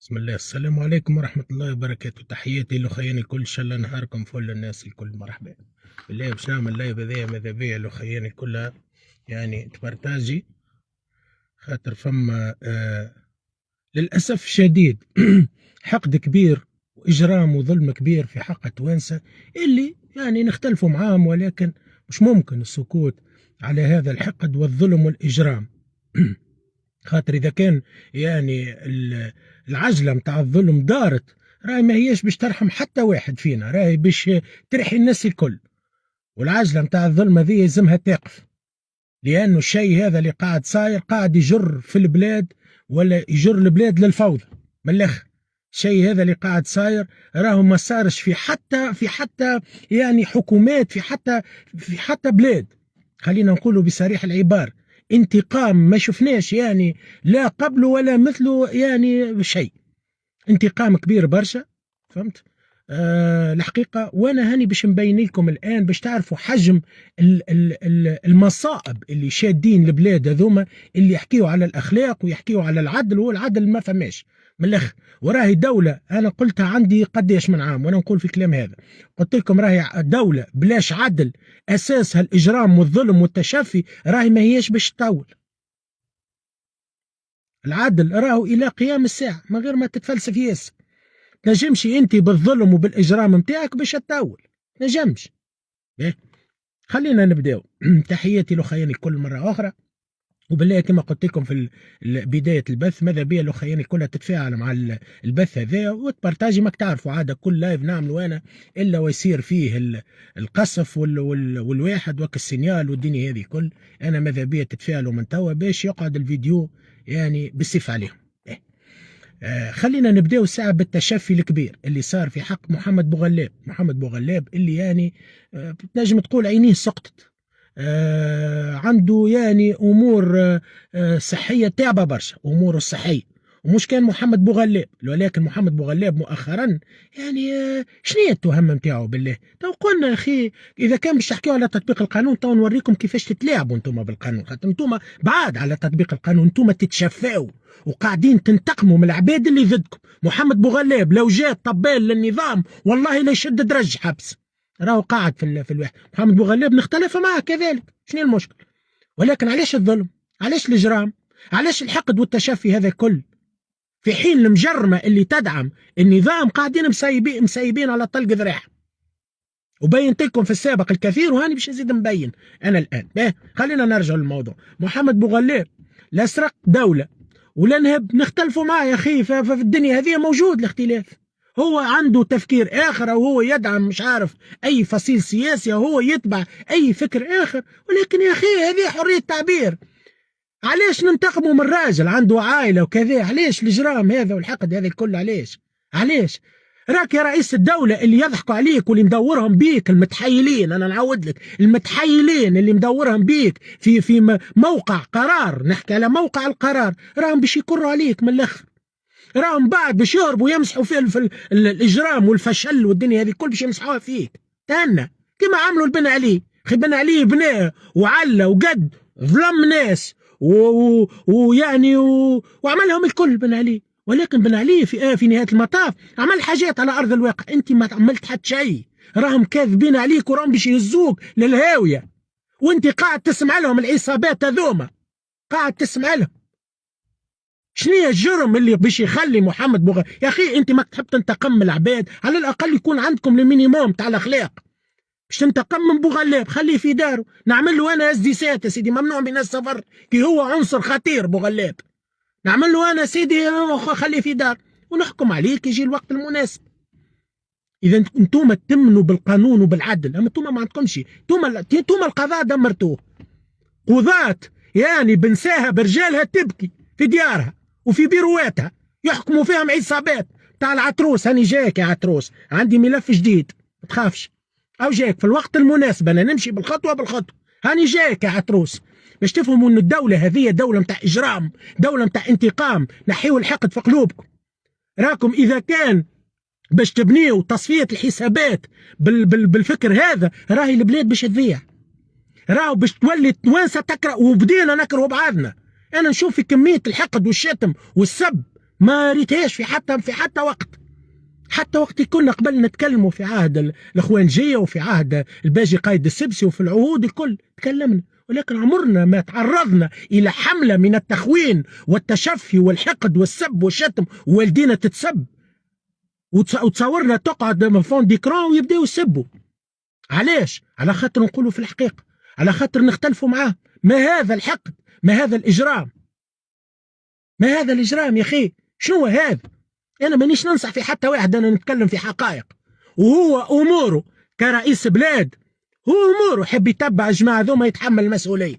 بسم الله. السلام عليكم ورحمة الله وبركاته. تحياتي لخياني الكل، إن شاء الله نهاركم فل الناس الكل. مرحبا بالله. باش نعمل لايف هذايا ماذا بيا لخياني كلها يعني تبارتاجي، خاطر فما للأسف شديد حقد كبير وإجرام وظلم كبير في حق التوانسة اللي يعني نختلفوا معاهم، ولكن مش ممكن السكوت على هذا الحقد والظلم والإجرام. خاطر إذا كان يعني العجلة متاع الظلم دارت، راهي ما هيش باش ترحم حتى واحد فينا، راهي باش ترحي الناس الكل. والعجلة متاع الظلم هذه يلزمها تقف، لأنه الشيء هذا اللي قاعد صاير قاعد يجر في البلاد، ولا يجر البلاد للفوضى من الآخر. الشيء هذا اللي قاعد صاير راهو ما صارش في حتى يعني حكومات، في حتى بلاد. خلينا نقولوا بصريح العبارة، انتقام ما شفناش يعني لا قبله ولا مثله، يعني شيء انتقام كبير برشا. فهمت؟ الحقيقة وانا هاني باش نبين لكم الان باش تعرفوا حجم المصائب اللي شادين البلاد هذوما، اللي يحكيوا على الاخلاق ويحكيوا على العدل، وهو العدل ما فماش من الاخر. وراهي دولة انا قلتها عندي قديش من عام وانا نقول في الكلام هذا، قلت لكم راهي دولة بلاش عدل اساسها الاجرام والظلم والتشفي، راهي ما هيش باش تطول. العدل راهو الى قيام الساعة من غير ما تتفلسف ياسر. نجمش انت بالظلم وبالاجرام نتاعك باش تطول، نجمش. إيه؟ خلينا نبداو. تحياتي لخياني كل مرة أخرى، وبالله كما قلت لكم في بداية البث، ماذا بيا لخياني كلها تتفاعل مع البث هذا وتبارتاجي. ماك تعرفوا عادة كل لايف نعملوا أنا إلا ويصير فيه القصف والواحد وك السينيال والدنيا هذه كل. أنا ماذا بيا تتفاعلوا من توا باش يقعد الفيديو يعني بالسيف عليهم. خلينا نبداو الساعة بالتشفي الكبير اللي صار في حق محمد بوغلاب. محمد بوغلاب اللي يعني تنجم تقول عينيه سقطت، عنده يعني أمور صحية تعبة برشا، أموره الصحية. ومش كان محمد بوغلاب، ولكن محمد بوغلاب مؤخرا يعني شنو هي التهم نتاعو بالله؟ تو قلنا يا اخي اذا كان باش تحكيو على تطبيق القانون، تو نوريكم كيفاش تتلاعبوا انتم بالقانون، خاطر انتم بعاد على تطبيق القانون، انتم تتشفاو وقاعدين تنتقموا من العباد اللي ضدكم. محمد بوغلاب لو جات طبال للنظام والله لا يشد درج حبس، راهو قاعد في الواحد. محمد بوغلاب نختلف معه كذلك، شنو المشكل؟ ولكن علاش الظلم؟ علاش الاجرام؟ علاش الحقد والتشفي هذا الكل؟ في حين المجرمة اللي تدعم النظام قاعدين مسيبين على طلق ذراعهم. وبينت لكم في السابق الكثير، وهاني باش نزيد نبين انا الان. خلينا نرجع للموضوع. محمد بوغلاب لا سرق دولة ولا نهب، نختلفوا معاه يا اخي، ففي الدنيا هذه موجود الاختلاف. هو عنده تفكير اخر، او هو يدعم مش عارف اي فصيل سياسي، او هو يتبع اي فكر اخر، ولكن يا اخي هذه حرية تعبير. علاش ننتقموا من راجل عنده عائلة وكذا؟ علاش الإجرام هذا والحقد هذا الكل؟ علاش راك يا رئيس الدولة اللي يضحكوا عليك واللي مدورهم بيك المتحيلين، أنا نعود لك المتحيلين اللي مدورهم بيك في موقع قرار، نحكي على موقع القرار، راهم باش يكروا عليك من الآخر، راهم بعد باش يهربوا يمسحوا في الإجرام والفشل والدنيا هذه كل باش يمسحوها فيك. تهنى كما عملوا البن علي. بن علي بناه وعلى وقد ظلم ناس ويعني وعملهم الكل بن علي، ولكن بن علي في نهاية المطاف عمل حاجات على أرض الواقع. أنت ما عملت حتى شيء، راهم كاذبين عليك وراهم باش يهزوك للهاوية، وأنت قاعد تسمع لهم العصابات هذوما، قاعد تسمع لهم. شنو هي الجرم اللي باش يخلي محمد يا أخي أنت ما تحب تنتقم من العباد، على الأقل يكون عندكم المينيموم تاع الأخلاق. باش تنتقم من بوغلاب خليه في داره، نعمل له انا SD سات يا سيدي، ممنوع من السفر كي هو عنصر خطير بوغلاب، نعمل له انا سيدي خليه في دار ونحكم عليه كي يجي الوقت المناسب. اذا انتم تمنوا بالقانون وبالعدل، اما انتم ما عندكمش، انتم القضاء دمرتوه. قضاة يعني بنساها برجالها تبكي في ديارها وفي بيرواتها، يحكموا فيهم عصابات تاع العتروس. هاني جايك يا عتروس، عندي ملف جديد ما تخافش، او جايك في الوقت المناسب، انا نمشي بالخطوه. هاني جايك يا عتروس باش تفهموا ان الدوله هذه دوله متاع اجرام، دوله متاع انتقام. نحيوا الحقد في قلوبكم. راكم اذا كان باش تبنيوا تصفيه الحسابات بالفكر هذا، راهي البلاد باش تضيع، راهو باش تولي التوانسه تكره، وبدينا نكرهوا بعضنا. انا نشوف في كميه الحقد والشتم والسب ما ريتهاش في حتى وقت. حتى وقت كنا قبل نتكلموا في عهد الاخوانجيه وفي عهد الباجي قايد السبسي وفي العهود الكل تكلمنا، ولكن عمرنا ما تعرضنا الى حمله من التخوين والتشفي والحقد والسب والشتم، ووالدينا تتسب وتصورنا تقعد فون ديكران ويبداو يسبوا. علاش؟ على خاطر نقولوا في الحقيقه، على خاطر نختلفوا معاه. ما هذا الحقد؟ ما هذا الاجرام؟ ما هذا الاجرام يا اخي؟ شنو هذا؟ انا مانيش ننصح في حتى واحد، انا نتكلم في حقائق. وهو اموره كرئيس بلاد، هو اموره يحب يتبع الجماعه ذوما يتحمل المسؤوليه،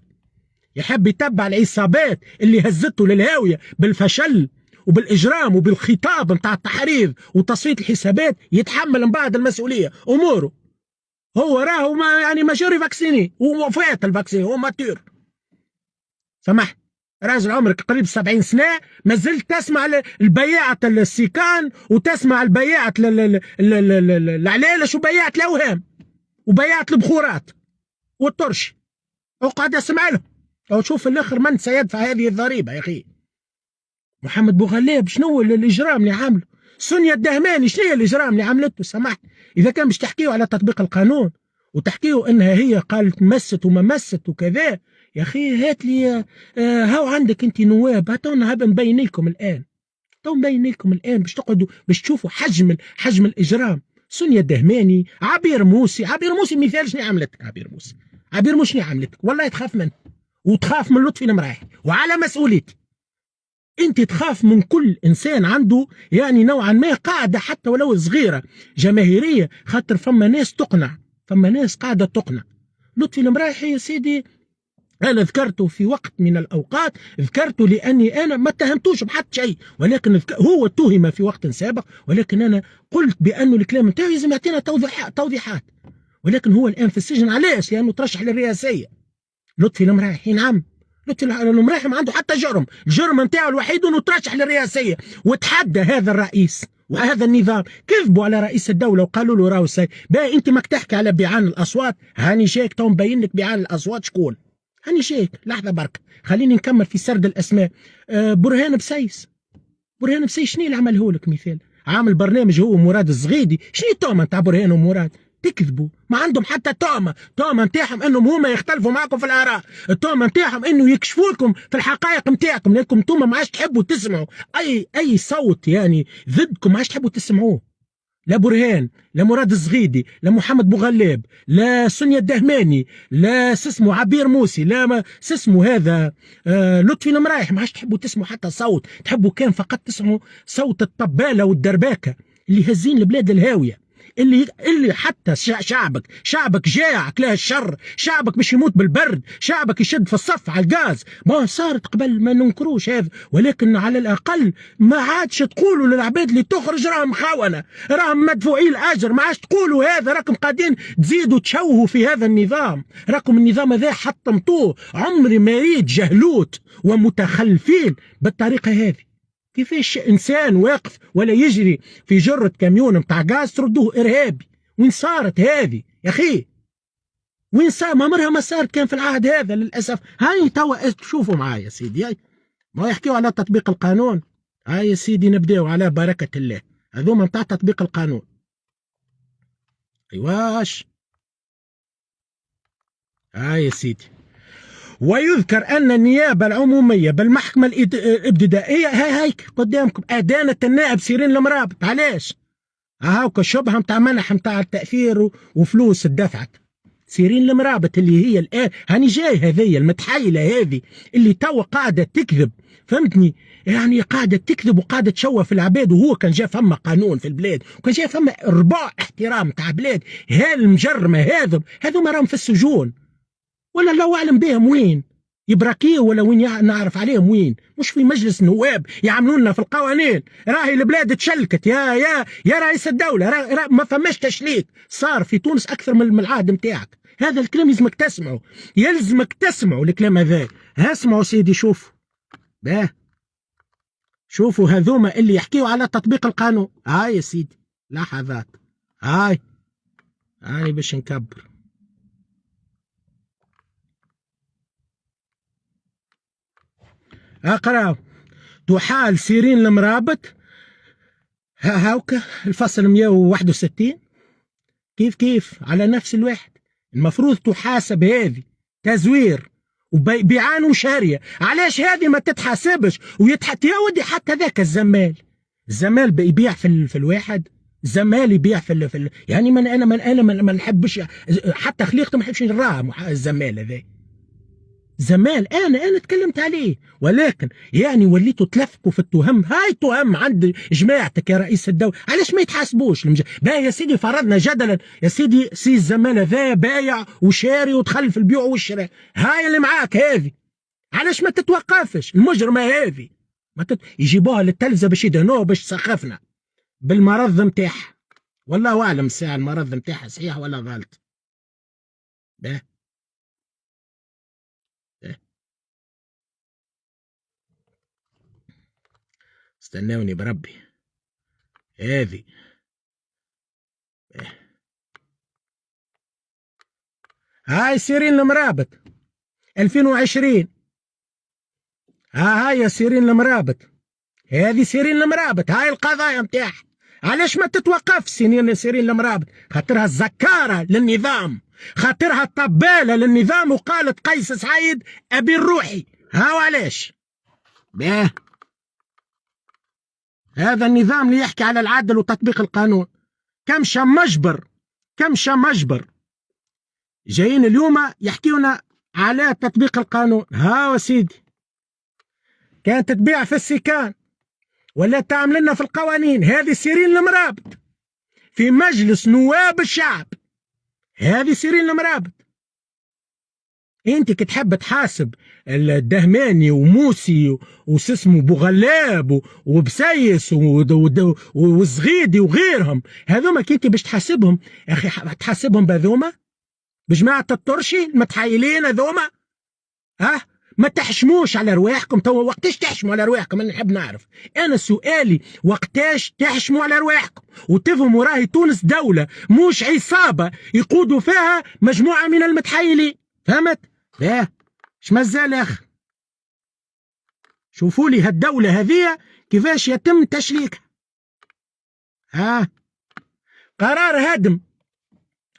يحب يتبع العصابات اللي هزته للهاويه بالفشل وبالاجرام وبالخطاب نتاع التحريض وتصفيه الحسابات، يتحمل من بعد المسؤوليه. اموره هو راهو ما يعني ماجوري فاكسيني وفات الفاكسين، هو ماتور. سمحت، راجل عمرك قريب 70 سنة ما زلت تسمع البياعة السيكان وتسمع البياعة العلالش وبياعة الأوهام وبياعة البخورات والطرش، وقعد أسمع لهم. أو شوف الآخر من سيدفع هذه الضريبة يا أخي. محمد بوغلاب شنو الإجرام اللي عامله؟ سونيا الدهماني شنو الإجرام اللي عملته؟ سمحت، إذا كان باش تحكيوا على تطبيق القانون وتحكيوا انها هي قالت مست وما مست وكذا، يا اخي هات لي هاو عندك انت نواب، هاتونا هبه نبين لكم الان، تو نبين لكم الان باش تقعدوا باش تشوفوا حجم الاجرام. سونيا الدهماني، عبير موسي مثال شنو عملتك؟ عبير موسي شنو عملتك؟ والله تخاف منه وتخاف من لطفي المراحي، وعلى مسؤوليتي. انت تخاف من كل انسان عنده يعني نوعا ما قاعده حتى ولو صغيره جماهيريه، خاطر فما ناس تقنع، فما ناس قاعده تقنع. لطفي المراحي يا سيدي انا ذكرته في وقت من الاوقات، ذكرته لاني انا ما اتهمتوش بحد شيء، ولكن هو اتهم في وقت سابق، ولكن انا قلت بانه الكلام نتاعو لازم يعطينا توضيحات. ولكن هو الان في السجن. علاش؟ لانه ترشح للرئاسيه. لطفي المراحي نعم، لطفي المراحي ما عنده حتى الجرم نتاعو الوحيد انه ترشح للرئاسيه وتحدى هذا الرئيس وهذا النظام. كذبوا على رئيس الدوله وقالوا له راهو باهي انت ماك تحكي على بيعان الاصوات، هاني جايك تو مبين لك بيعان الاصوات شكون. هاني جايك لحظه برك، خليني نكمل في سرد الاسماء. برهان بسيس شنو اللي عمله لك؟ مثال عامل برنامج هو مراد الزغيدي، شنو التهمه نتاع برهان ومراد؟ تكذبوا، ما عندهم حتى تهمه نتاعهم انهم هما يختلفوا معكم في الاراء، التهمه نتاعهم انه يكشفوا لكم في الحقائق نتاعكم، لانكم انتم ما عادش تحبوا تسمعوا اي صوت يعني ضدكم، ما عادش تحبوا تسمعوه. لا برهان، لا مراد الزغيدي، لا محمد بوغلاب، لا سونيا الدهماني، لا سسمو عبير موسي، لا ما سسمو هذا لطفي المرايح، ما عادش تحبوا تسمعوا حتى صوت، تحبوا كان فقط تسمعوا صوت الطبالة والدرباكة اللي هزين البلاد الهاوية، اللي حتى شعبك جاع كلاه الشر، شعبك مش يموت بالبرد، شعبك يشد في الصف على الغاز. ما صارت قبل ما ننكروش هذا، ولكن على الاقل ما عادش تقولوا للعباد اللي تخرج راهم خونه، راهم مدفوعين الاجر، ما عادش تقولوا هذا، راكم قاعدين تزيدوا تشوهوا في هذا النظام، راكم النظام هذا حطمتوه. عمري ما ريت جهلوت ومتخلفين بالطريقه هذه. كيفاش انسان واقف ولا يجري في جرة كاميون متاع غاز تردوه ارهابي؟ وين صارت هذه يا اخي؟ وين صار؟ ما عمرها ما صارت، كان في العهد هذا للاسف. هاي توا تشوفوا معايا يا سيدي، هاي ما يحكيوا على تطبيق القانون. هاي يا سيدي نبداو على بركة الله، هذوما متاع تطبيق القانون. ايواش هاي يا سيدي. ويذكر أن النيابة العمومية بالمحكمة الابتدائية هيك قدامكم أدانت النائب سيرين المرابط. علاش؟ هاوك الشبهة متاع منح متاع التأثير وفلوس الدفعت. سيرين المرابط اللي هي الآن هاني جاي هذية المتحايلة هذه اللي توا قاعدة تكذب، فهمتني؟ يعني قاعدة تكذب وقاعدة تشوه في العباد، وهو كان جاء فما قانون في البلاد، وكان جاء فما رباع احترام تاع بلاد. هالمجرمة هذوما راهم في السجون، ولا الله اعلم بهم وين يبراكيه، ولا وين نعرف عليهم وين، مش في مجلس نواب يعملوا لنا في القوانين. راهي البلاد تشلكت يا رئيس الدوله، ما فماش تشليك صار في تونس اكثر من العهد نتاعك. هذا الكلام يلزمك تسمعوا الكلام هذا. اسمعوا سيدي، شوفوا هذوما اللي يحكيوا على تطبيق القانون. هاي يا سيدي لحظات، هاي باش نكبر. اقرأ. تحال سيرين المرابط هاوك الفصل 161 كيف على نفس الواحد. المفروض تحاسب هذه تزوير وبيعان وشارية. علاش هذه ما تتحاسبش ويتحط يا ودي؟ حتى ذاك الزمال بيبيع في الواحد. الزمال يبيع في يعني انا ما نحبش حتى خليقته، ما نحبش نراها الزمال هذا. زمال انا تكلمت عليه، ولكن يعني وليتوا تلفقوا في التهم. هاي تهم عند جماعتك يا رئيس الدوله، علاش ما يتحاسبوش؟ باهي يا سيدي، فرضنا جدلا يا سيدي سي الزمال هذا بايع وشاري ودخل في البيع والشراء، هاي اللي معاك هذه، علاش ما تتوقفش المجرمه هذه؟ يجيبوها للتلفزه باش يدهنوها باش تسخفنا بالمرض نتاعها. والله اعلم الساعه المرض نتاعها صحيح ولا غلط. ده استنوني بربي هذه. هاي سيرين المرابط 2020. هاي سيرين المرابط، هذه سيرين المرابط، هاي القضايا نتاعها. علاش ما تتوقف سيرين المرابط؟ خاطرها الزكارة للنظام، خاطرها الطبالة للنظام، وقالت قيس سعيد أبي الروحي. هاو علاش. باه هذا النظام اللي يحكي على العدل وتطبيق القانون. كم مجبر جايين اليوم يحكيونا على تطبيق القانون. هاو سيدي، كانت تبيع في السكان ولا تعمل لنا في القوانين. هذه سيرين المرابط في مجلس نواب الشعب، هذه سيرين المرابط. انت كتحب تحاسب الدهماني وموسي وسسمو بوغلاب وبسيس والزغيدي وغيرهم، هذوما كنت باش تحاسبهم يا اخي؟ تحاسبهم بهذوما بجماعة الطرشي المتحايلين هذوما؟ ما تحشموش على رواحكم. تو وقتاش تحشموا على رواحكم؟ انا نحب نعرف. انا سؤالي وقتاش تحشموا على رواحكم وتفهموا راهي تونس دولة مش عصابة يقودوا فيها مجموعة من المتحايلين. فهمت؟ لا اش مازال يا اخي. شوفوا لي هالدولة هذه كيفاش يتم تشليكها. قرار هدم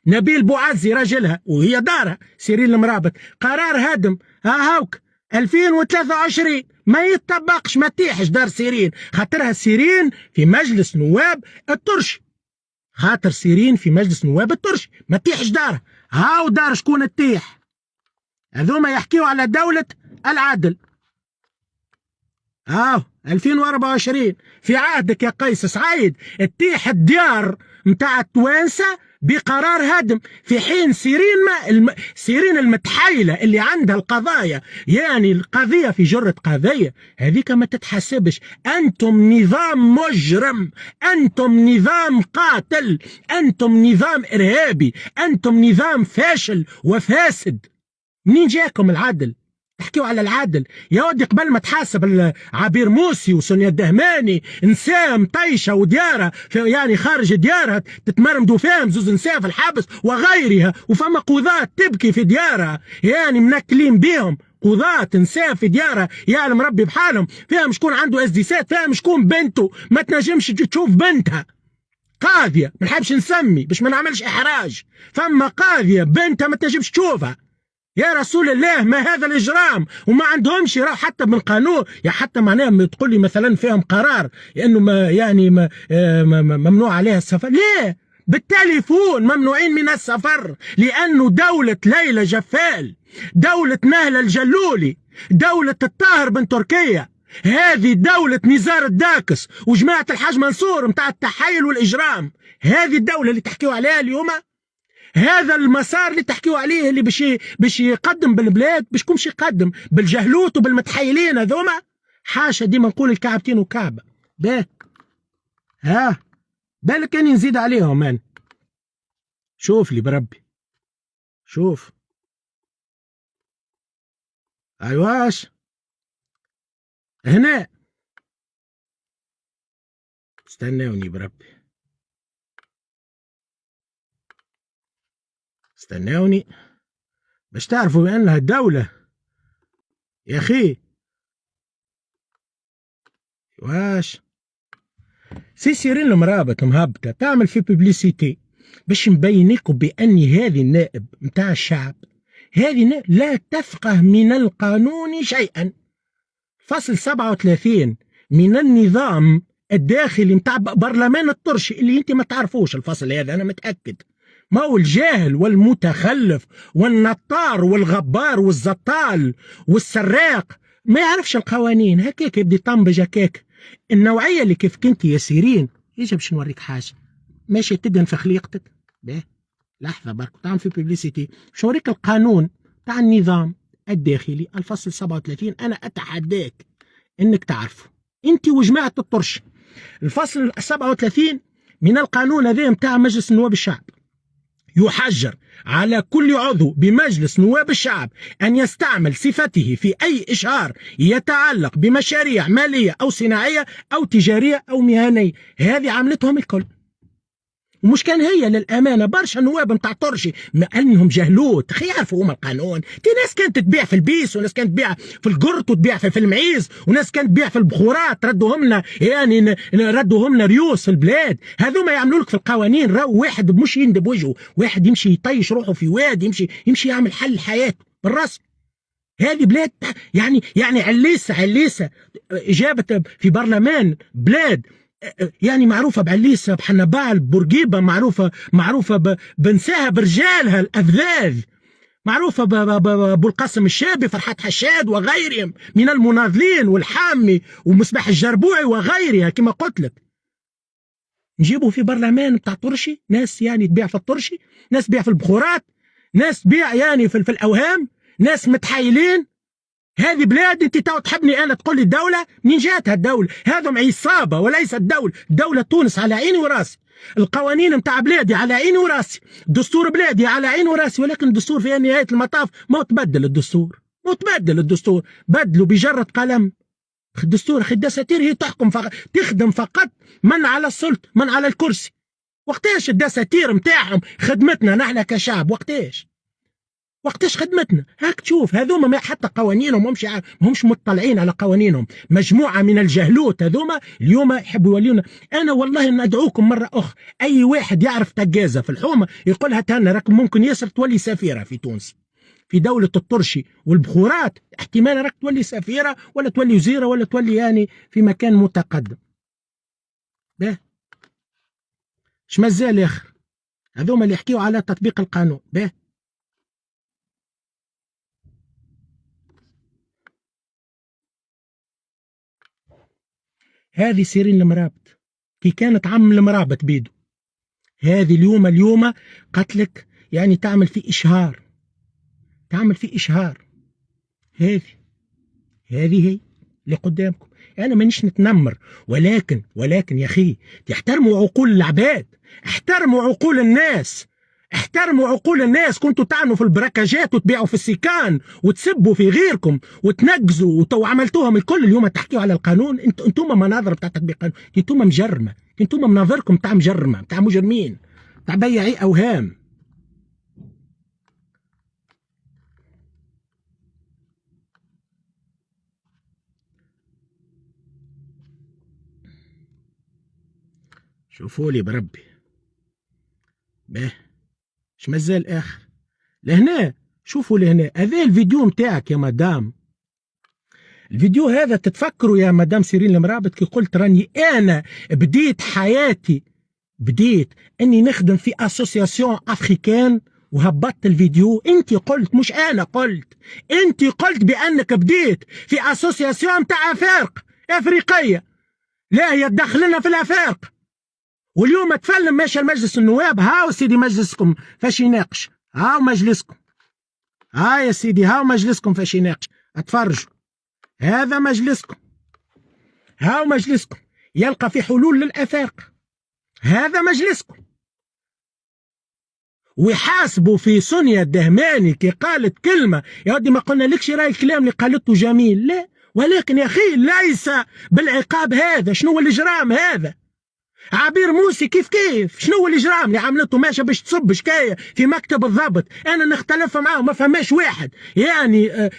نبيل بوعزي راجلها وهي دارها سيرين المرابط، قرار هدم هاوك 2023 ما يتطبقش، ما تيحش دار سيرين. خاطرها سيرين في مجلس نواب الترشي، خاطر سيرين في مجلس نواب الترشي ما تيحش دارها. هاو دار شكون تتيح؟ هذوما يحكيوا على دولة العدل. 2024 في عهدك يا قيس سعيد تتيح الديار متاع التوانسة بقرار هدم، في حين سيرين المتحايلة اللي عندها القضايا، يعني القضية في جرة قضية هذيك ما تتحسبش. أنتم نظام مجرم، أنتم نظام قاتل، أنتم نظام إرهابي، أنتم نظام فاشل وفاسد. منين جاكم العدل؟ تحكيوا على العدل يا ودي؟ قبل ما تحاسب عبير موسي وسونيا الدهماني، نساء مطيشه وديارها يعني خارج ديارها تتمرمدوا فيهم زوز نساء في الحبس وغيرها، وفما قضاة تبكي في ديارها يعني منكلين بيهم، قضاة نساء في ديارها يعلم ربي بحالهم، فيهم شكون عنده اسديسات، فيهم شكون بنته ما تنجمش تشوف بنتها قاضيه، ما نحبش نسمي باش ما نعملش احراج، فما قاضيه بنتها ما تنجمش تشوفها. يا رسول الله ما هذا الإجرام؟ وما عندهمش حتى من قانون، يا حتى معناها تقول لي مثلا فيهم قرار انه ما يعني ممنوع عليها السفر. ليه؟ بالتليفون ممنوعين من السفر، لأنه دولة ليلى جفال، دولة نهلة الجلولي، دولة الطاهر بن تركيا، هذه دولة نزار الداكس وجماعة الحاج منصور متاع التحايل والإجرام. هذه الدولة اللي تحكيوا عليها اليوم، هذا المسار اللي تحكيوا عليه اللي باش يقدم بالبلاد، باش كومش يقدم بالجهلوت وبالمتحايلين هذوما. حاشا، ديما نقول الكعبتين وكعبه. بالك اني نزيد عليهم انا. شوف لي بربي، شوف. ايواش هنا، استنوني بربي، استنوني باش تعرفوا بأنها الدولة يا أخي واش سي سيرين المرابط مهبطة تعمل في ببليسيتي باش نبينكم بأن هذه النائب متاع الشعب، هذه لا تفقه من القانون شيئا. فصل 37 من النظام الداخلي متاع برلمان الطرشي اللي انت ما تعرفوش الفصل هذا، انا متأكد. ما هو الجاهل والمتخلف والنطار والغبار والزطال والسراق ما يعرفش القوانين، هكاك يبدي يطنبج هكاك. النوعية اللي كيف كنت يا سيرين يجب باش نوريك حاجة ماشي تدهن في خليقتك. باه لحظة برك تعمل في ببليسيتي باش نوريك القانون تاع النظام الداخلي الفصل 37. أنا أتحداك إنك تعرفه أنت وجماعة الطرش. الفصل 37 من القانون هذا متاع مجلس نواب الشعب: يحجر على كل عضو بمجلس نواب الشعب أن يستعمل صفته في أي إشعار يتعلق بمشاريع مالية أو صناعية أو تجارية أو مهنية. هذه عملتهم الكل، ومش كان هي للأمانة برشا نواب متاع طرشي ما أنهم جهلوت خي يعرفوا هما القانون. دي ناس كانت تبيع في البيس، وناس كانت تبيع في القرط، وتبيع في المعيز، وناس كانت تبيع في البخورات. ردوهم لنا يعني ردوهم لنا ريوس في البلاد. هذوما يعملوا لك في القوانين. راهو واحد مش يندب وجهه، واحد يمشي يطيش روحه في واد، يمشي يعمل حل حياته بالرسم. هذه بلاد يعني عليسة إجابة في برلمان بلاد يعني معروفة بعليسة بحنبال بورقيبة، معروفة بنساها برجالها الأفذاذ، معروفة بأبو القاسم الشابي، فرحات حشاد وغيرهم من المناضلين والحامي ومصباح الجربوعي وغيرها. كما قلت لك نجيبوا في برلمان بتاع طرشي ناس يعني تبيع في الطرشي، ناس تبيع في البخورات، ناس تبيع يعني في الأوهام، ناس متحايلين. هذه بلاد انت تحبني انا تقول لي الدوله منين جاتها الدوله؟ هذم عصابه وليس الدوله. دوله تونس على عيني وراسي، القوانين نتاع بلادي على عيني وراسي، دستور بلادي على عيني وراسي، ولكن الدستور في نهايه المطاف ما تبدل الدستور، ما تبدل الدستور، بدلوا بجره قلم. الدستور الدساتير هي تخدم فقط من على السلطه، من على الكرسي. وقتاش الدساتير نتاعهم خدمتنا نحن كشعب؟ وقتاش خدمتنا؟ هاك تشوف هذوما حتى قوانينهم همش مطلعين على قوانينهم. مجموعة من الجهلوت هذوما اليوم يحبوا يوليونا. أنا والله ندعوكم مرة أخرى، أي واحد يعرف تجازة في الحومة يقولها تهنا، راك ممكن ياسر تولي سفيرة في تونس، في دولة الطرشي والبخورات. احتمال راك تولي سفيرة ولا تولي وزيرة ولا تولي يعني في مكان متقدم. ده اش مازال يا أخي؟ هذوما اللي يحكيوا على تطبيق القانون. به هذه سيرين المرابط كي كانت عم المرابط بيدو، هذه اليوم قتلك يعني تعمل في إشهار، هذه هي اللي قدامكم. أنا مانيش نتنمر، ولكن يا أخي تحترموا عقول العباد، احترموا عقول الناس، احترموا عقول الناس. كنتوا تعنوا في البركاجات وتبيعوا في السيكان وتسبوا في غيركم وتنقزوا وعملتوهم الكل. اليوم تحكيوا على القانون. انتم مناظر بتاع تطبيق القانون، انتم مجرمه، انتم مناظركم بتاع مجرمه، بتاع مجرمين، بتاع بياعي اوهام. شوفوا لي بربي. به اش مازال اخر لهنا؟ شوفوا لهنا، هذا الفيديو متاعك يا مدام. الفيديو هذا تتفكروا يا مدام سيرين المرابط كي قلت راني انا بديت حياتي، بديت اني نخدم في اسوسياسيون افريكان وهبطت الفيديو. انت قلت مش انا قلت، انت قلت بانك بديت في اسوسياسيون متاع افارق افريقيه، لا هي تدخلنا في الافارق. واليوم تفلم ماشي المجلس النواب. هاو سيدي مجلسكم فاش يناقش، هاو مجلسكم، ها يا سيدي هاو مجلسكم فاش يناقش. اتفرجوا، هذا مجلسكم، هاو مجلسكم يلقى في حلول للافارقه، هذا مجلسكم. ويحاسبوا في سونيا الدهماني كي قالت كلمه يا ودي ما قلنا لكش راي الكلام اللي قالته جميل، لا، ولكن يا اخي ليس بالعقاب هذا. شنو هو الاجرام هذا؟ عبير موسي كيف شنو هو الاجرام اللي عملته؟ ماشي باش تصب شكايه في مكتب الضبط، انا نختلف معاه ما فماش واحد يعني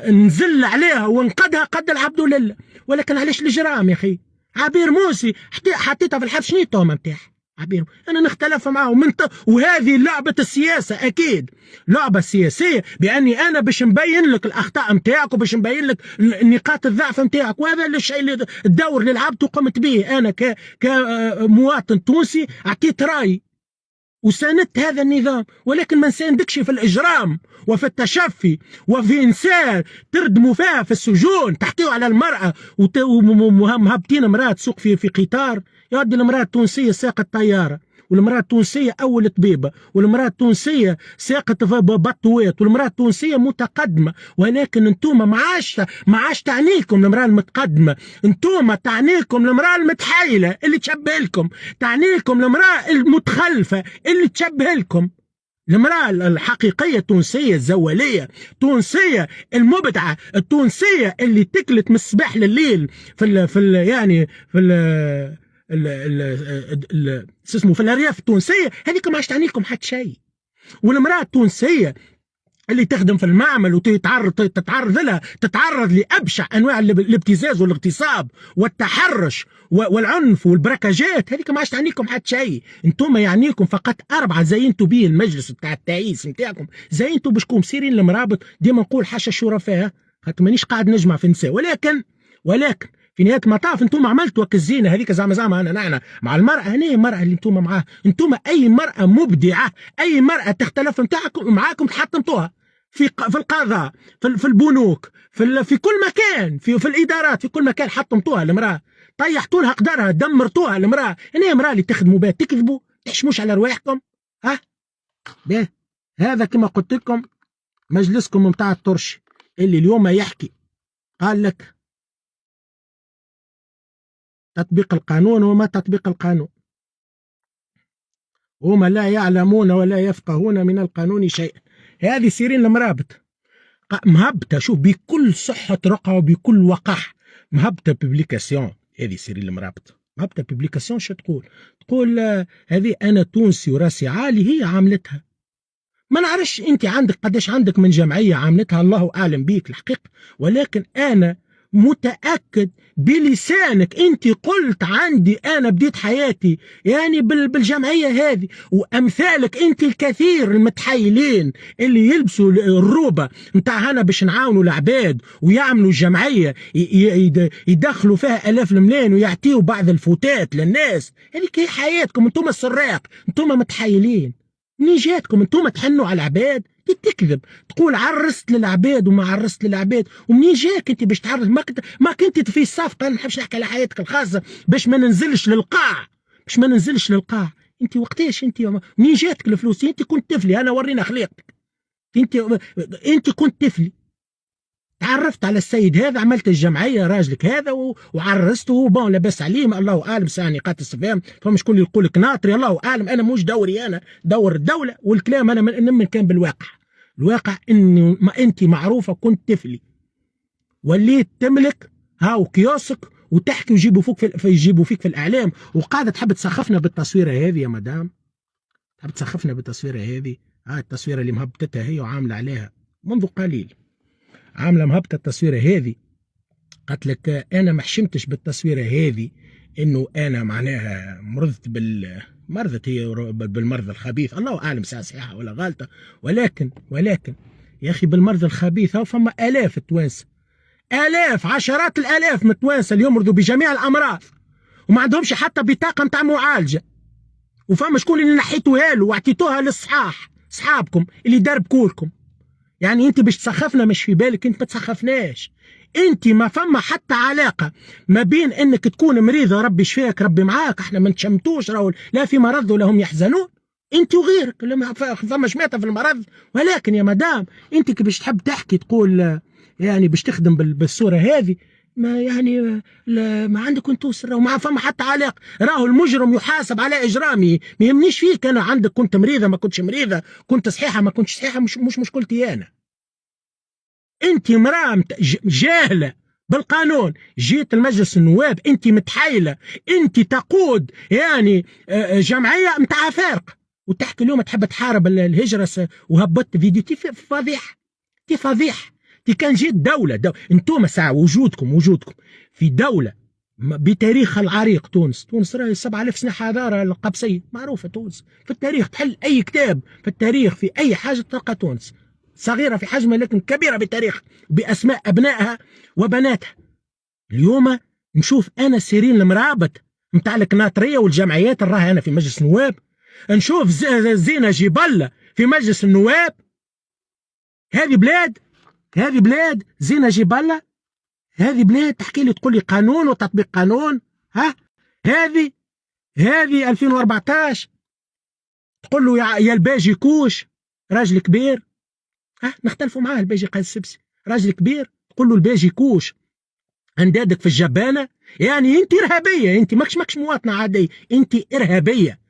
نزل عليها ونقدها قد العبد لله، ولكن علاش الاجرام يا اخي؟ عبير موسي حطيتها في الحبس. شنو التهمه نتاعها عبير؟ انا نختلف معاهم وهذه لعبه السياسه، اكيد لعبه سياسيه، باني انا باش نبين لك الاخطاء نتاعك وباش نبين لك نقاط الضعف نتاعك، وهذا الشيء اللي الدور اللي لعبته وقمت به انا كمواطن تونسي. اعطيت رايي وساندت هذا النظام، ولكن ما نساندكش في الإجرام وفي التشفي وفي إنسان تردموا فيها في السجون، تحكيوا على المرأة ومهبطين امرأة تسوق في قطار. يا ودي المرأة التونسية ساقت طيارة، والمرأة التونسية أول طبيبة، والمرأة التونسية ساقت بطوات، والمرأة التونسية متقدمة. ولكن انتم ما عادش تعنيكم المرأة المتقدمة، انتم تعنيكم المرأة المتحايلة اللي تشبه لكم، تعنيكم المرأة المتخلفة اللي تشبه لكم. المرأة الحقيقية التونسية الزوالية، التونسية المبدعة، التونسية اللي تكلت من الصباح لليل في الارياف التونسيه، هذيك ما عادش تعني لكم حتى شيء. والمراه التونسيه اللي تخدم في المعمل تتعرض لابشع انواع الابتزاز والاغتصاب والتحرش والعنف والبركاجات، هذيك ما عادش تعني لكم حتى شيء. انتم يعنيكم فقط 4 زينتوا به المجلس بتاع التعيس نتاعكم، زينتوا بشكون سيرين المرابط. ديما نقول حاشا الشرفاء، خاطر مانيش قاعد نجمع في النساء، ولكن في نهايه المطاف انتم عملتوا الزينه هذيك زعما انا مع المراه. هنا المراه اللي انتم معاها، انتم اي مراه مبدعه، اي مراه تختلف معاكم حطمتوها في القضاء، في البنوك، في كل مكان، في الادارات، في كل مكان حطمتوها المراه، طيحتوا لها قدرها، دمرتوها المراه. هنا المراه اللي تخدموا بها، تكذبوا تحشموش على رواحكم. بيه هذا كما قلت لكم مجلسكم متاع الطرش اللي اليوم يحكي، قال لك تطبيق القانون وما تطبيق القانون، هم لا يعلمون ولا يفقهون من القانون شيئا. هذه سيرين المرابط مهبطة، شوف بكل صحة رقعة وبكل وقح، مهبطة ببليكاسيون. هذه سيرين المرابط مهبطة ببليكاسيون. شو تقول هذه أنا تونسي وراسي عالي، هي عاملتها. ما نعرفش أنت عندك قداش عندك من جمعية عاملتها، الله أعلم بيك الحقيقة، ولكن أنا متأكد بلسانك انت قلت عندي انا بديت حياتي بالجمعية هذه، وامثالك انت الكثير المتحيلين اللي يلبسوا الروبة متاع هنا باش نعاونوا العباد ويعملوا جمعية يدخلوا فيها الاف الملايين ويعطيوا بعض الفوتات للناس. هذيك هي حياتكم انتم السراق، انتم متحيلين. منين جاتكم انتم تحنوا على العباد؟ تكذب، تقول عرست للعباد وما عرست للعباد. ومنين جاك انت باش تعرس؟ ما كنت في الصفقه. انا نحبش نحكي على حياتك الخاصه باش ما ننزلش للقاع. انت وقتاش منين جاتك الفلوس؟ انت كنت طفلي، انا ورينا خليقتك. انت كنت طفلي، تعرفت على السيد هذا، عملت الجمعيه راجلك هذا وعرسته، بون لاباس عليه، الله اعلم ساعه نقاط استفهام، فما شكون اللي يقول لك ناطري، الله اعلم. انا مش دوري، انا دور الدوله، والكلام انا من كان بالواقع. الواقع انه ما انت معروفه كنت طفلي، وليت تملك هاو كيوسك وتحكي ويجيبوا فيك في الاعلام، وقاعده تحب تسخفنا بالتصويره هذه يا مدام، تحب تسخفنا بالتصويره هذه. التصويره اللي مهبطتها هي وعامله عليها منذ قليل، عامله مهبطه التصويره هذه. قالت لك انا ما حشمتش بالتصويره هذه انه انا معناها مرضت هي بالمرض الخبيث، الله اعلم صحيحه ولا غلطه، ولكن يا اخي بالمرض الخبيث فما الاف التوانسه، الاف عشرات الالاف من التوانسه اللي يمرضوا بجميع الامراض وما عندهمش حتى بطاقه نتاع معالجه، وفما شكون اللي نحيتوها له واعطيتوها للصحاح صحابكم اللي دربكولكم. يعني انت باش تسخفنا مش في بالك، انت ما تسخفناش. انت ما فما حتى علاقه ما بين انك تكون مريضه ربي شفاك ربي معاك، احنا ما نتشمتوش راهو لا في مرض ولا هم يحزنون، انت وغيرك لما فما شماته في المرض. ولكن يا مدام انت كي باش تحب تحكي تقول باش تخدم بالصوره هذه، ما ما عندك انتو سر، وما فما حتى علاقه. راهو المجرم يحاسب على اجرامه، ما يهمنيش فيك انا عندك كنت مريضه ما كنتش مريضه، كنت صحيحه ما كنتش صحيحه، مش مشكلتي انا. انت مراه جاهله بالقانون، جيت المجلس النواب انت متحايله، انت تقود جمعيه متاع فارق، وتحكي اليوم تحب تحارب الهجره وهبطت فيديو. فضيح. كان جيت دولة انتم ساعة وجودكم في دولة بتاريخها العريق. تونس راهي 7000 سنة حضارة القبسية معروفة. تونس في التاريخ تحل أي كتاب في التاريخ في أي حاجة تلقى تونس صغيرة في حجمها لكن كبيرة بتاريخ بأسماء أبنائها وبناتها. اليوم نشوف أنا سيرين المرابط متاع الكناطرية والجمعيات الراهنة في مجلس النواب، نشوف زينة جبلة في مجلس النواب. هذه بلاد زينة جبلة، هذه بلاد تحكي لي تقول لي قانون وتطبيق قانون. ها هذه 2014 تقول له يا الباجي كوش راجل كبير. ها نختلفوا معاه الباجي قايد السبسي راجل كبير تقول له الباجي كوش اندادك في الجبانة. يعني انت ارهابية، انت ماكش مواطنة عادية، انت ارهابية.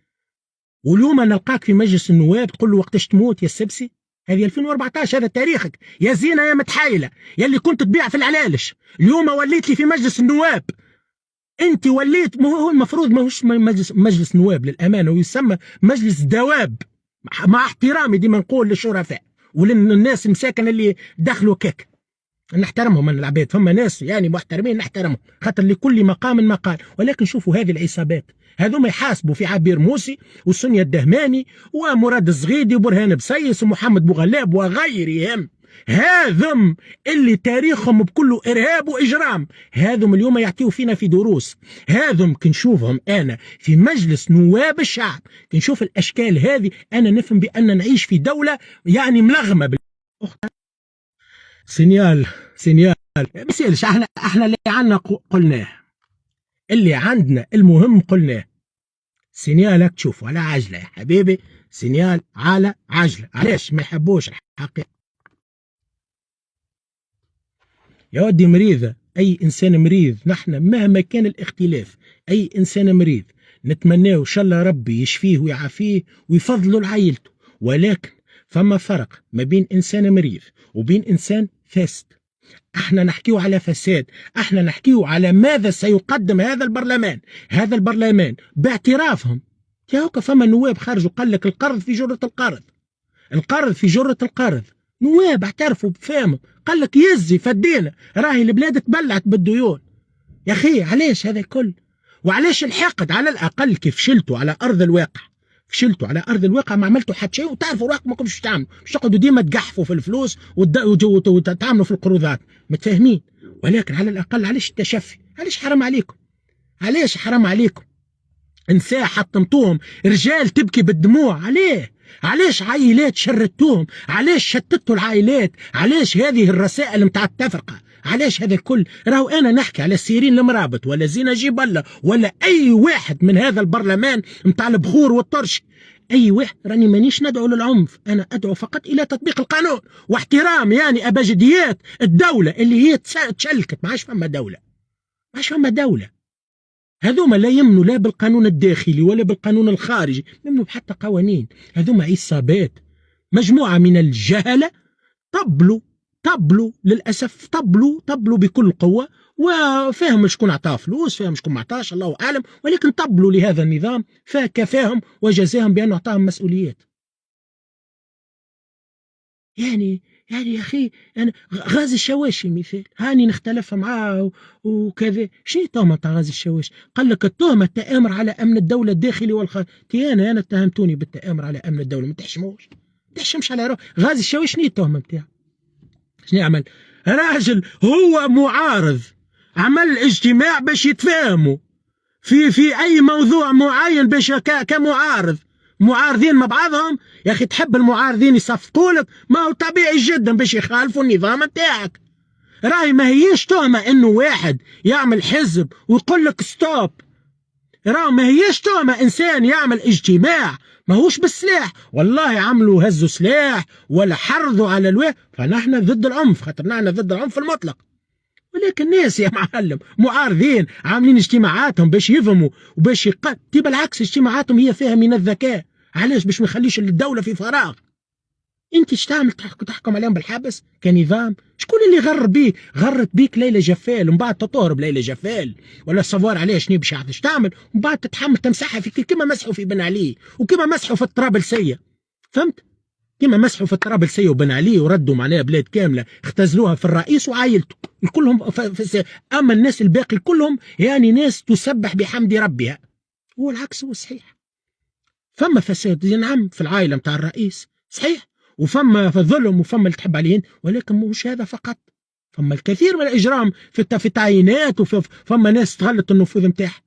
واليوم نلقاك في مجلس النواب تقول له وقتاش تموت يا السبسي. هذه 2014 هذا تاريخك يا زينة يا متحايلة يا اللي كنت تبيع في العلالش. اليوم وليت لي في مجلس النواب. انت وليت، هو المفروض ماهوش مجلس نواب للأمانة، ويسمى مجلس دواب مع احترامي ديما نقول للشرفاء وللناس المساكن اللي دخلوا كيك. نحترمهم من العباد، فما ناس يعني محترمين نحترمهم خاطر لكل مقام مقال. ولكن شوفوا هذه العصابات هذوما يحاسبوا في عبير موسي وسنيا الدهماني ومراد الزغيدي وبرهان بسيس ومحمد بوغلاب وغيرهم. هذم اللي تاريخهم بكله إرهاب وإجرام، هذم اليوم يعطيوا فينا في دروس. هذم كنشوفهم أنا في مجلس نواب الشعب، كنشوف الأشكال هذه أنا نفهم بأن نعيش في دولة يعني ملغمة. سينيال بيسألش، احنا اللي عندنا قلناه، اللي عندنا المهم قلناه. سينيالك تشوفوا على عجلة يا حبيبي، سينيال على عجلة. علاش ما يحبوش الحقيقة يا ودي؟ مريضة، أي إنسان مريض نحن مهما كان الاختلاف، أي إنسان مريض نتمناه إن شاء الله ربي يشفيه ويعافيه ويفضله لعائلته. ولكن فما فرق ما بين إنسان مريض وبين إنسان فاسد. احنا نحكيو على فساد، احنا نحكيو على ماذا سيقدم هذا البرلمان باعترافهم. ياهوكا فما نواب خرجوا قال لك القرض في جرة القرض، نواب اعترفوا بفهمهم قال لك يزي فدينا راهي البلاد تبلعت بالديون. يا اخي علاش هذا الكل؟ وعلاش الحقد؟ على الاقل كيف فشلتوا على ارض الواقع ما عملتوا حتى شيء، وتعرفوا روحكم ما كنتوش تعملوا، مش تقعدوا ديما تقحفوا في الفلوس وتعملوا في القروضات، متفاهمين؟ ولكن على الاقل علاش التشفي؟ علاش حرام عليكم؟ نساء حطمتوهم، رجال تبكي بالدموع، عليه؟ علاش عائلات شردتوهم؟ علاش شتتوا العائلات؟ علاش هذه الرسائل متاع التفرقه؟ علاش هذا الكل؟ راهو انا نحكي على سيرين المرابط ولا زينة جبلة ولا اي واحد من هذا البرلمان متاع البخور والطرش، اي واحد، راني مانيش ندعو للعنف، انا ادعو فقط الى تطبيق القانون واحترام يعني ابجديات الدوله اللي هي تشلكت. ما عادش فما دوله. هذوما لا يمنوا لا بالقانون الداخلي ولا بالقانون الخارجي، يمنوا بحتى قوانين. هذوما عصابات، مجموعه من الجهله طبلوا للاسف، طبلوا بكل قوه، وفاهم شكون عطاه فلوس، فاهم شكون ما عطاش، الله اعلم، ولكن طبلوا لهذا النظام فكفاهم وجزاهم بانه اعطاهم مسؤوليات. يعني يا اخي انا غازي الشواشي مثال هاني نختلف معاه وكذا، شنو التهمه تاع غازي الشواشي؟ قال لك التهمه التآمر على امن الدوله الداخلي والخارجي. انا اتهمتوني بالتآمر على امن الدوله، ما تحشمش على روح. غازي الشواشي شنو التهمه نتاعو؟ شنو يعمل؟ راجل هو معارض، عمل اجتماع باش يتفاهموا في اي موضوع معين باش كمعارض، معارضين مع بعضهم. يا اخي تحب المعارضين يصفقوا لك؟ ما هو طبيعي جدا باش يخالفوا النظام نتاعك. راهي ما هيش تهمه انه واحد يعمل حزب ويقول لك ستوب، راهي ما هيش تهمه انسان يعمل اجتماع ماهوش بالسلاح، والله عملوا هزوا سلاح ولا حرضوا على الواحد، فنحن ضد العنف، خاطر نحن ضد العنف المطلق. ولكن ناس يا معلم معارضين عاملين اجتماعاتهم باش يفهموا وباش بالعكس اجتماعاتهم هي فيها من الذكاء. علاش؟ باش ما يخليش الدولة في فراغ. انت ايش تعمل؟ تحكم عليهم بالحبس كنظام؟ شكون اللي غرت بيك ليلى جفال ومن بعد تطهرب ليلى جفال ولا صفوار عليها شنو باش تعمل، ومن بعد تتحمل تمسحها في كما مسحوا في بن علي وكما مسحوا في الطرابلسية، فهمت؟ كما مسحوا في طرابلسية وبن علي وردوا معناها بلاد كاملة اختزلوها في الرئيس وعائلته كلهم أما الناس الباقي كلهم يعني ناس تسبح بحمد ربها. هو العكس هو صحيح. فما فساد نعم في العائلة متاع الرئيس صحيح، وفما في الظلم وفما اللي تحب عليهن، ولكن مش هذا فقط. فما الكثير من الإجرام في التعيينات، وفما ناس تغلط النفوذ متاعها.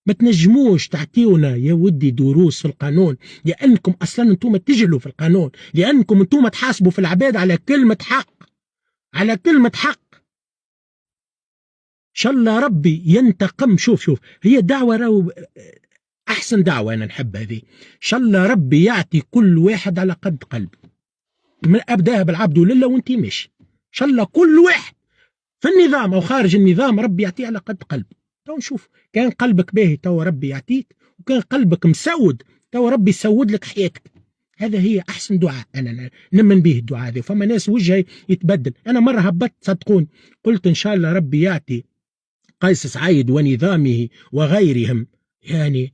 ما تنجموش تعطيونا يا ودي دروس في القانون، لأنكم أصلا أنتم تجهلوا في القانون، لأنكم أنتم تحاسبوا في العباد على كلمة حق، على كلمة حق. شاء الله ربي ينتقم. شوف هي دعوة راهو أحسن دعوة أنا نحب هذه. شاء الله ربي يعطي كل واحد على قد قلبه، من أبداها بالعبد ولله وانت ماشي. شاء الله كل واحد في النظام أو خارج النظام ربي يعطيه على قد قلبه. تو نشوف، كان قلبك باهي تو ربي يعطيك، وكان قلبك مسود تو ربي يسود لك حياتك. هذا هي أحسن دعاء أنا نمن به الدعاء هذا. فما ناس وجهي يتبدل. أنا مرة هبطت صدقون قلت إن شاء الله ربي يعطي قيس سعيد ونظامه وغيرهم يعني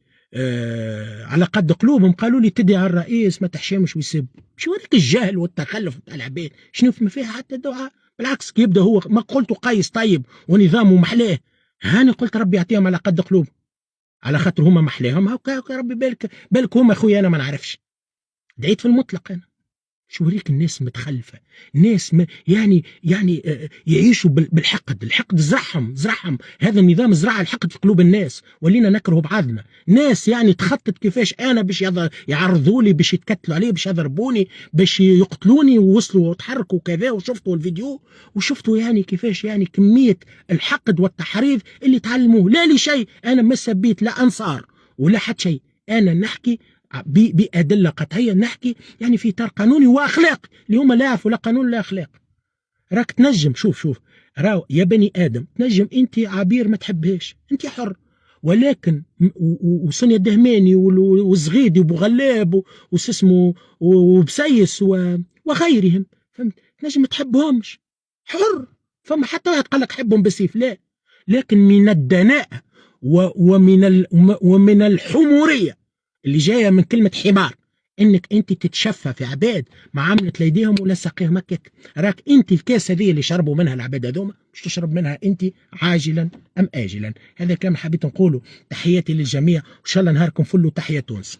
على قد قلوبهم. قالوا لي تدعي على الرئيس ما تحشمش ويسب. شو هذيك الجهل والتخلف بتاع العباد؟ شنو ما فيها حتى دعاء؟ بالعكس يبدا هو ما قلت قيس طيب ونظامه محلاه، هاني قلت ربي يعطيهم على قد قلوبهم، على خاطر هما محلاهم. هاكا ربي بالك هما خويا انا ما نعرفش. دعيت في المطلق انا. شو هذيك الناس متخلفه، ناس يعني يعيشوا بالحقد. الحقد زرعهم هذا النظام زرع الحقد في قلوب الناس، ولينا نكره بعضنا. ناس يعني تخطط كيفاش انا باش يعرضوا لي، باش يتكتلوا علي، باش يضربوني، باش يقتلوني، ووصلوا وتحركوا كذا. وشفتوا الفيديو وشفتوا يعني كيفاش يعني كميه الحقد والتحريض اللي تعلموه. لا لشيء، انا ما سبيت لا انصار ولا حتى شيء، انا نحكي بأدلة قطعية، نحكي يعني في إطار قانوني وأخلاق اللي هما لا يعرفوا لا قانون لا أخلاق. راك تنجم شوف راو يا بني آدم، تنجم أنت عبير ما تحبهاش، أنت حر، ولكن وصنيا الدهماني والزغيدي وبوغلاب وسسمو وبسيس وغيرهم، فهمت؟ تنجم ما تحبهمش، حر. فما حتى واحد قال لك حبهم بالسيف، لا. لكن من الدناء ومن الحمورية اللي جايه من كلمه حمار انك انت تتشفى في عباد ما عملت ليديهم ولا سقيهم هكاك. راك انت الكاس هذه اللي شربوا منها العباد هذوما مش تشرب منها انت عاجلا ام اجلا. هذا كلام حبيت نقوله. تحياتي للجميع وان شاء الله نهاركم فل وتحية تونس.